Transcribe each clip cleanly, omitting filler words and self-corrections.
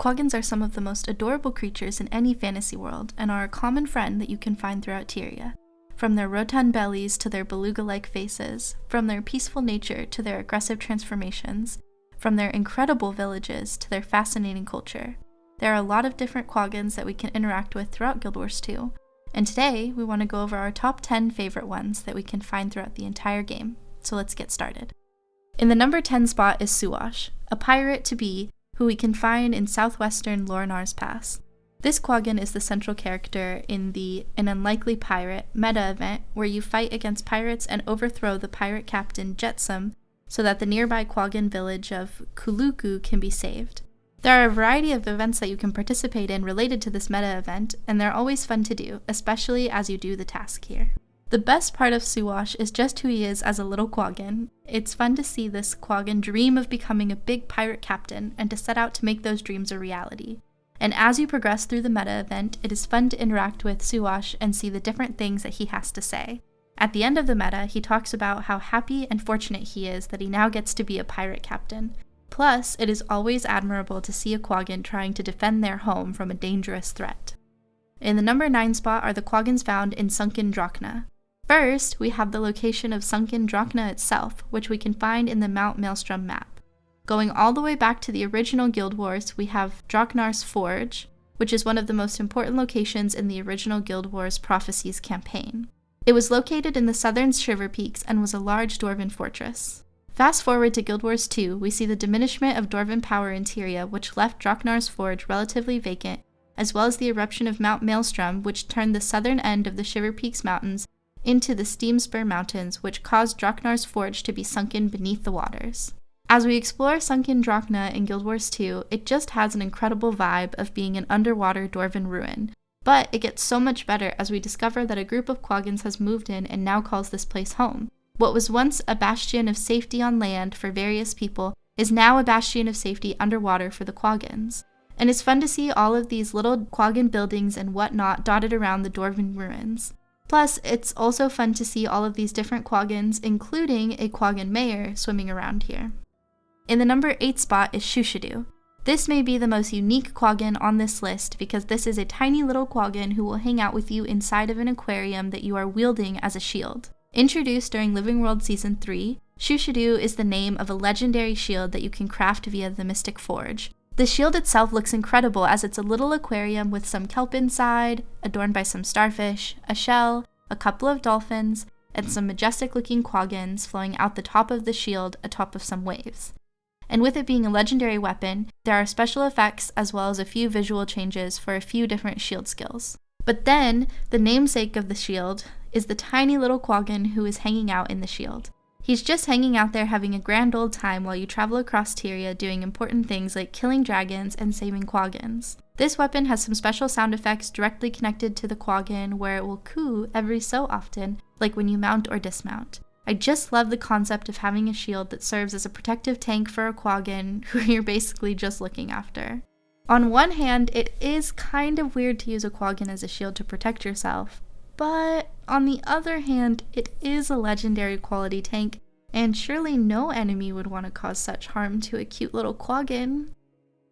Quaggans are some of the most adorable creatures in any fantasy world and are a common friend that you can find throughout Tyria. From their rotund bellies to their beluga-like faces, from their peaceful nature to their aggressive transformations, from their incredible villages to their fascinating culture. There are a lot of different Quaggans that we can interact with throughout Guild Wars 2, and today we want to go over our top 10 favorite ones that we can find throughout the entire game, so let's get started. In the number 10 spot is Suwash, a pirate to be who we can find in southwestern Lorinar's Pass. This Quaggan is the central character in the An Unlikely Pirate meta event where you fight against pirates and overthrow the pirate captain Jetsam so that the nearby Quaggan village of Kookoochoo can be saved. There are a variety of events that you can participate in related to this meta event, and they're always fun to do, especially as you do the task here. The best part of Suwash is just who he is as a little Quaggan. It's fun to see this Quaggan dream of becoming a big pirate captain and to set out to make those dreams a reality. And as you progress through the meta event, it is fun to interact with Suwash and see the different things that he has to say. At the end of the meta, he talks about how happy and fortunate he is that he now gets to be a pirate captain. Plus, it is always admirable to see a Quaggan trying to defend their home from a dangerous threat. In the number 9 spot are the Quaggans found in Sunken Droknah. First, we have the location of Sunken Droknah itself, which we can find in the Mount Maelstrom map. Going all the way back to the original Guild Wars, we have Droknar's Forge, which is one of the most important locations in the original Guild Wars Prophecies campaign. It was located in the southern Shiver Peaks and was a large dwarven fortress. Fast forward to Guild Wars 2, we see the diminishment of dwarven power in Tyria, which left Droknar's Forge relatively vacant, as well as the eruption of Mount Maelstrom, which turned the southern end of the Shiver Peaks mountains into the Steamspur Mountains, which caused Droknar's Forge to be sunken beneath the waters. As we explore Sunken Droknah in Guild Wars 2, it just has an incredible vibe of being an underwater dwarven ruin, but it gets so much better as we discover that a group of Quaggans has moved in and now calls this place home. What was once a bastion of safety on land for various people is now a bastion of safety underwater for the Quaggans. And it's fun to see all of these little Quaggan buildings and whatnot dotted around the dwarven ruins. Plus, it's also fun to see all of these different Quaggans, including a Quaggan mayor, swimming around here. In the number 8 spot is Shooshadoo. This may be the most unique Quaggan on this list because this is a tiny little Quaggan who will hang out with you inside of an aquarium that you are wielding as a shield. Introduced during Living World Season 3, Shooshadoo is the name of a legendary shield that you can craft via the Mystic Forge. The shield itself looks incredible as it's a little aquarium with some kelp inside, adorned by some starfish, a shell, a couple of dolphins, and some majestic looking Quaggans flowing out the top of the shield atop of some waves. And with it being a legendary weapon, there are special effects as well as a few visual changes for a few different shield skills. But then, the namesake of the shield is the tiny little Quaggan who is hanging out in the shield. He's just hanging out there having a grand old time while you travel across Tyria doing important things like killing dragons and saving Quaggans. This weapon has some special sound effects directly connected to the Quaggan where it will coo every so often, like when you mount or dismount. I just love the concept of having a shield that serves as a protective tank for a Quaggan who you're basically just looking after. On one hand, it is kind of weird to use a Quaggan as a shield to protect yourself, but on the other hand, it is a legendary quality tank, and surely no enemy would want to cause such harm to a cute little Quaggan.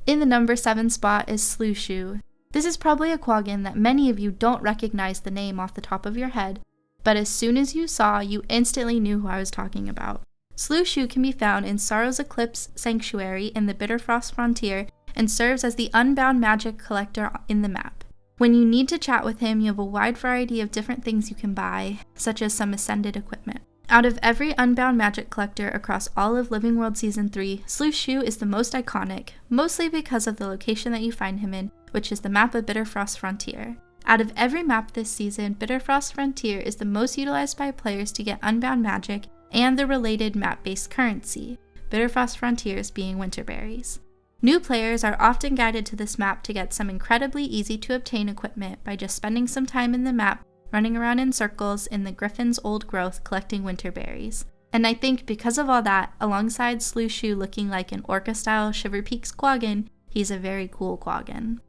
In the number 7 spot is Slooshoo. This is probably a Quaggan that many of you don't recognize the name off the top of your head, but as soon as you saw, you instantly knew who I was talking about. Slooshoo can be found in Sorrow's Eclipse Sanctuary in the Bitterfrost Frontier and serves as the Unbound Magic collector in the map. When you need to chat with him, you have a wide variety of different things you can buy, such as some Ascended equipment. Out of every Unbound Magic collector across all of Living World Season 3, Slooshoo is the most iconic, mostly because of the location that you find him in, which is the map of Bitterfrost Frontier. Out of every map this season, Bitterfrost Frontier is the most utilized by players to get Unbound Magic and the related map-based currency, Bitterfrost Frontiers being winter berries. New players are often guided to this map to get some incredibly easy to obtain equipment by just spending some time in the map, running around in circles in the Griffin's Old Growth collecting winter berries. And I think because of all that, alongside Slooshoo looking like an Orca-style Shiver Peaks Quaggan, he's a very cool Quaggan.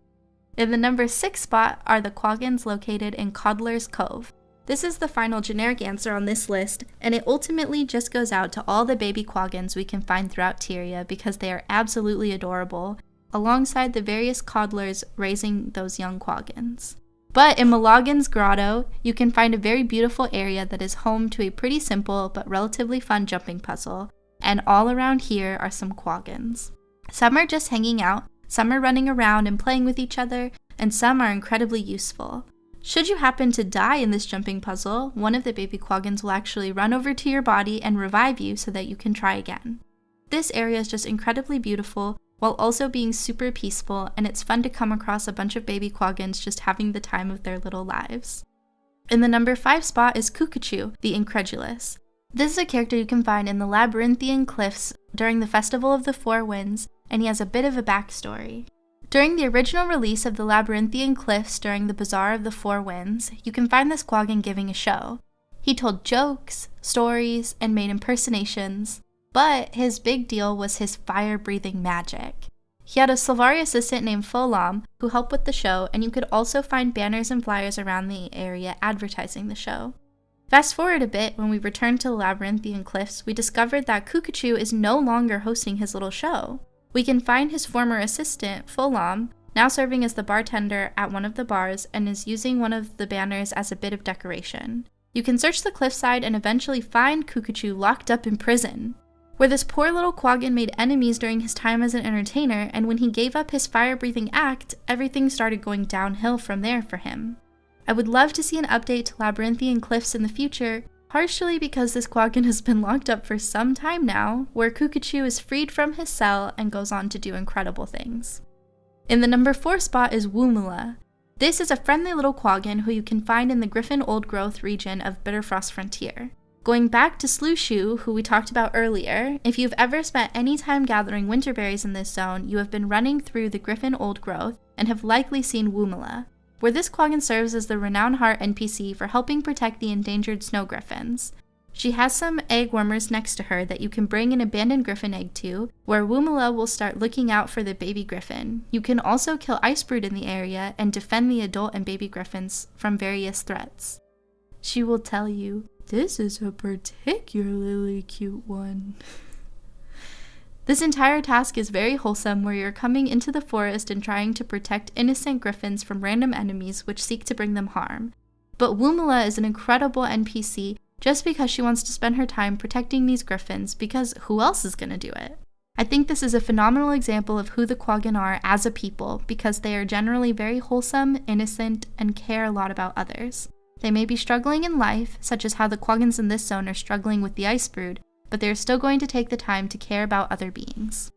In the number 6 spot are the Quaggans located in Coddler's Cove. This is the final generic answer on this list, and it ultimately just goes out to all the baby Quaggans we can find throughout Tyria because they are absolutely adorable, alongside the various Coddlers raising those young Quaggans. But in Miloggan's Grotto, you can find a very beautiful area that is home to a pretty simple but relatively fun jumping puzzle, and all around here are some Quaggans. Some are just hanging out, some are running around and playing with each other, and some are incredibly useful. Should you happen to die in this jumping puzzle, one of the baby Quaggans will actually run over to your body and revive you so that you can try again. This area is just incredibly beautiful, while also being super peaceful, and it's fun to come across a bunch of baby Quaggans just having the time of their little lives. In the number 5 spot is Kookoochoo the Incredulous. This is a character you can find in the Labyrinthian Cliffs during the Festival of the Four Winds, and he has a bit of a backstory. During the original release of the Labyrinthian Cliffs during the Bazaar of the Four Winds, you can find this Quaggan giving a show. He told jokes, stories, and made impersonations, but his big deal was his fire-breathing magic. He had a Sylvari assistant named Folam who helped with the show, and you could also find banners and flyers around the area advertising the show. Fast forward a bit, when we returned to the Labyrinthian Cliffs, we discovered that Kookoochoo is no longer hosting his little show. We can find his former assistant, Folam, now serving as the bartender at one of the bars and is using one of the banners as a bit of decoration. You can search the cliffside and eventually find Kookoochoo locked up in prison, where this poor little Quaggan made enemies during his time as an entertainer, and when he gave up his fire-breathing act, everything started going downhill from there for him. I would love to see an update to Labyrinthian Cliffs in the future, partially because this Quaggan has been locked up for some time now, where Kookoochoo is freed from his cell and goes on to do incredible things. In the number 4 spot is Woomulla. This is a friendly little Quaggan who you can find in the Griffin Old Growth region of Bitterfrost Frontier. Going back to Slooshoo, who we talked about earlier, if you've ever spent any time gathering winterberries in this zone, you have been running through the Griffin Old Growth and have likely seen Woomulla, where this Quaggan serves as the Renown Heart NPC for helping protect the endangered snow griffins. She has some egg warmers next to her that you can bring an abandoned griffin egg to, where Woomulla will start looking out for the baby griffin. You can also kill Icebrood in the area and defend the adult and baby griffins from various threats. She will tell you, "This is a particularly cute one." This entire task is very wholesome, where you're coming into the forest and trying to protect innocent griffins from random enemies which seek to bring them harm. But Woomulla is an incredible NPC just because she wants to spend her time protecting these griffins, because who else is going to do it? I think this is a phenomenal example of who the Quaggan are as a people, because they are generally very wholesome, innocent, and care a lot about others. They may be struggling in life, such as how the Quaggans in this zone are struggling with the Icebrood, but they're still going to take the time to care about other beings.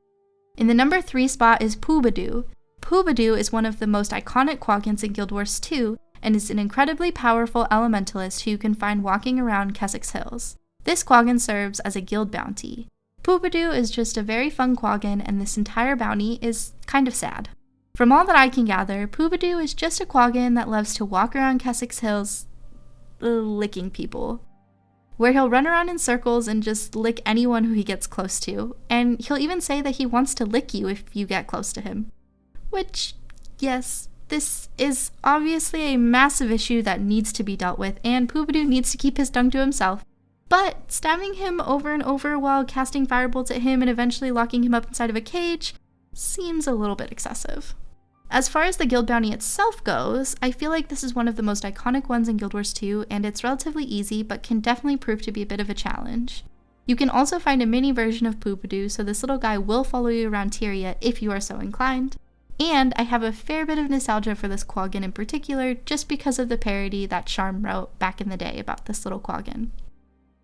In the number 3 spot is Poobadoo. Poobadoo is one of the most iconic Quaggans in Guild Wars 2, and is an incredibly powerful elementalist who you can find walking around Keswick's Hills. This Quaggan serves as a guild bounty. Poobadoo is just a very fun Quaggan, and this entire bounty is kind of sad. From all that I can gather, Poobadoo is just a Quaggan that loves to walk around Keswick's Hills, licking people, where he'll run around in circles and just lick anyone who he gets close to, and he'll even say that he wants to lick you if you get close to him. Which, yes, this is obviously a massive issue that needs to be dealt with, and Poobadoo needs to keep his tongue to himself. But stabbing him over and over while casting firebolts at him and eventually locking him up inside of a cage seems a little bit excessive. As far as the guild bounty itself goes, I feel like this is one of the most iconic ones in Guild Wars 2, and it's relatively easy, but can definitely prove to be a bit of a challenge. You can also find a mini version of Poobadoo, so this little guy will follow you around Tyria if you are so inclined. And I have a fair bit of nostalgia for this Quaggan in particular, just because of the parody that Charm wrote back in the day about this little Quaggan.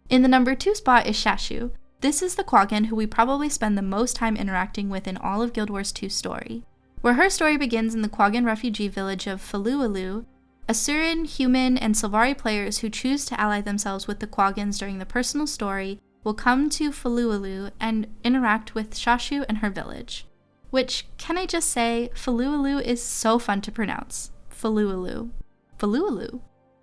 In the number 2 spot is Shashoo. This is the Quaggan who we probably spend the most time interacting with in all of Guild Wars 2's story, where her story begins in the Quaggan refugee village of Falualu. Asuran, human, and Sylvari players who choose to ally themselves with the Quaggans during the personal story will come to Falualu and interact with Shashoo and her village. Which, can I just say, Falualu is so fun to pronounce. Falualu. Falualu.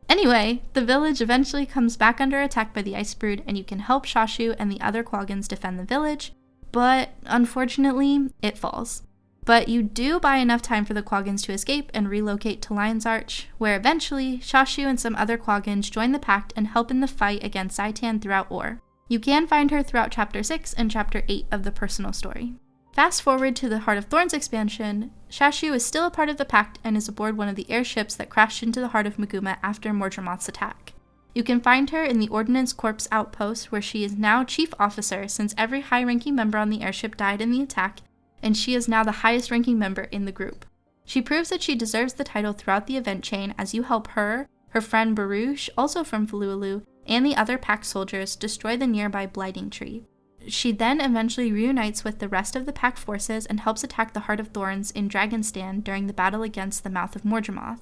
Anyway, the village eventually comes back under attack by the Icebrood, and you can help Shashoo and the other Quaggans defend the village, but unfortunately, it falls. But you do buy enough time for the Quaggans to escape and relocate to Lion's Arch, where eventually Shashoo and some other Quaggans join the Pact and help in the fight against Zaitan throughout Or. You can find her throughout Chapter 6 and Chapter 8 of the personal story. Fast forward to the Heart of Thorns expansion, Shashoo is still a part of the Pact and is aboard one of the airships that crashed into the heart of Maguma after Mordremoth's attack. You can find her in the Ordnance Corps outpost, where she is now Chief Officer since every high-ranking member on the airship died in the attack, and she is now the highest-ranking member in the group. She proves that she deserves the title throughout the event chain as you help her friend Baroosh, also from Vualalu, and the other Pact soldiers destroy the nearby Blighting Tree. She then eventually reunites with the rest of the Pact forces and helps attack the Heart of Thorns in Dragonstand during the battle against the Mouth of Mordremoth.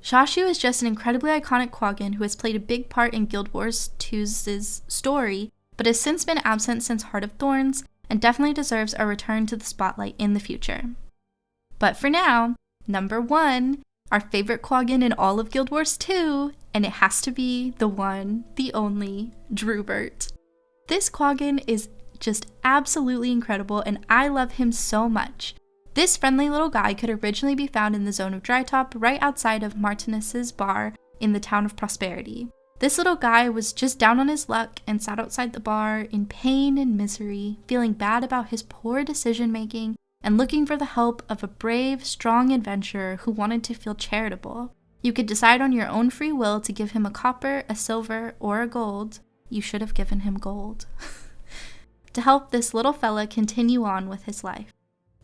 Shashoo is just an incredibly iconic Quaggan who has played a big part in Guild Wars 2's story, but has since been absent since Heart of Thorns, and definitely deserves a return to the spotlight in the future. But for now, number 1, our favorite Quaggan in all of Guild Wars 2, and it has to be the one, the only, Drooburt. This Quaggan is just absolutely incredible, and I love him so much. This friendly little guy could originally be found in the zone of Drytop right outside of Martinus's bar in the town of Prosperity. This little guy was just down on his luck and sat outside the bar in pain and misery, feeling bad about his poor decision making and looking for the help of a brave, strong adventurer who wanted to feel charitable. You could decide on your own free will to give him a copper, a silver, or a gold. You should have given him gold. To help this little fella continue on with his life.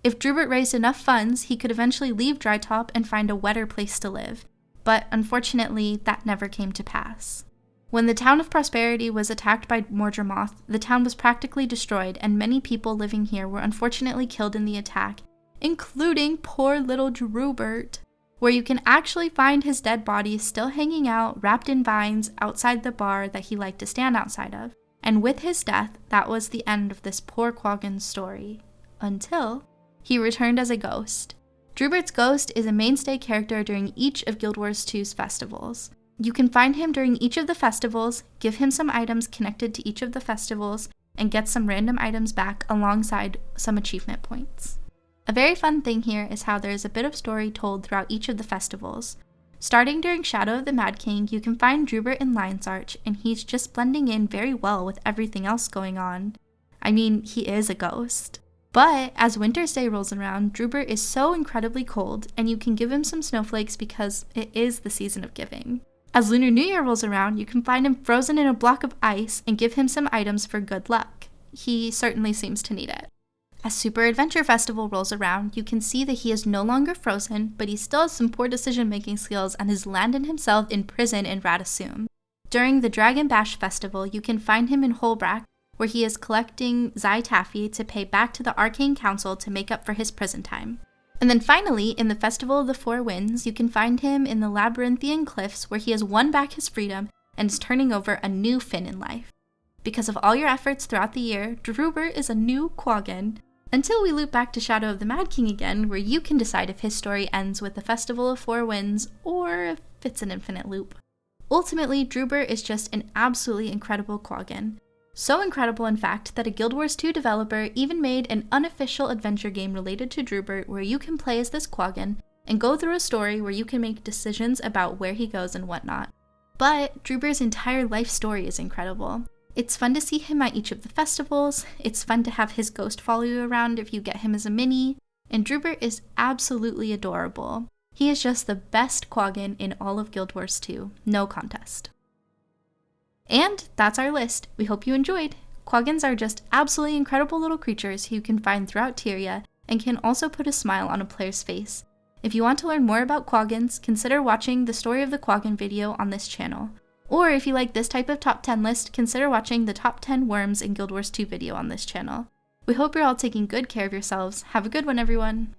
If Drooburt raised enough funds, he could eventually leave Drytop and find a wetter place to live, but unfortunately, that never came to pass. When the town of Prosperity was attacked by Mordremoth, the town was practically destroyed, and many people living here were unfortunately killed in the attack, including poor little Drooburt, where you can actually find his dead body still hanging out, wrapped in vines, outside the bar that he liked to stand outside of. And with his death, that was the end of this poor Quaggan's story. Until he returned as a ghost. Drooburt's ghost is a mainstay character during each of Guild Wars 2's festivals. You can find him during each of the festivals, give him some items connected to each of the festivals, and get some random items back alongside some achievement points. A very fun thing here is how there is a bit of story told throughout each of the festivals. Starting during Shadow of the Mad King, you can find Drooburt in Lion's Arch, and he's just blending in very well with everything else going on. I mean, he is a ghost. But as Wintersday rolls around, Drooburt is so incredibly cold, and you can give him some snowflakes because it is the season of giving. As Lunar New Year rolls around, you can find him frozen in a block of ice and give him some items for good luck. He certainly seems to need it. As Super Adventure Festival rolls around, you can see that he is no longer frozen, but he still has some poor decision-making skills and has landed himself in prison in Radasum. During the Dragon Bash Festival, you can find him in Holbrack, where he is collecting Zytaffy to pay back to the Arcane Council to make up for his prison time. And then finally, in the Festival of the Four Winds, you can find him in the Labyrinthian Cliffs, where he has won back his freedom and is turning over a new fin in life. Because of all your efforts throughout the year, Drooburt is a new Quaggan, until we loop back to Shadow of the Mad King again, where you can decide if his story ends with the Festival of Four Winds, or if it's an infinite loop. Ultimately, Drooburt is just an absolutely incredible Quaggan. So incredible, in fact, that a Guild Wars 2 developer even made an unofficial adventure game related to Drooburt where you can play as this Quaggan and go through a story where you can make decisions about where he goes and whatnot. But Drooburt's entire life story is incredible. It's fun to see him at each of the festivals, it's fun to have his ghost follow you around if you get him as a mini, and Drooburt is absolutely adorable. He is just the best Quaggan in all of Guild Wars 2, no contest. And that's our list. We hope you enjoyed. Quaggans are just absolutely incredible little creatures who you can find throughout Tyria and can also put a smile on a player's face. If you want to learn more about Quaggans, consider watching the Story of the Quaggan video on this channel. Or if you like this type of top 10 list, consider watching the top 10 worms in Guild Wars 2 video on this channel. We hope you're all taking good care of yourselves. Have a good one, everyone!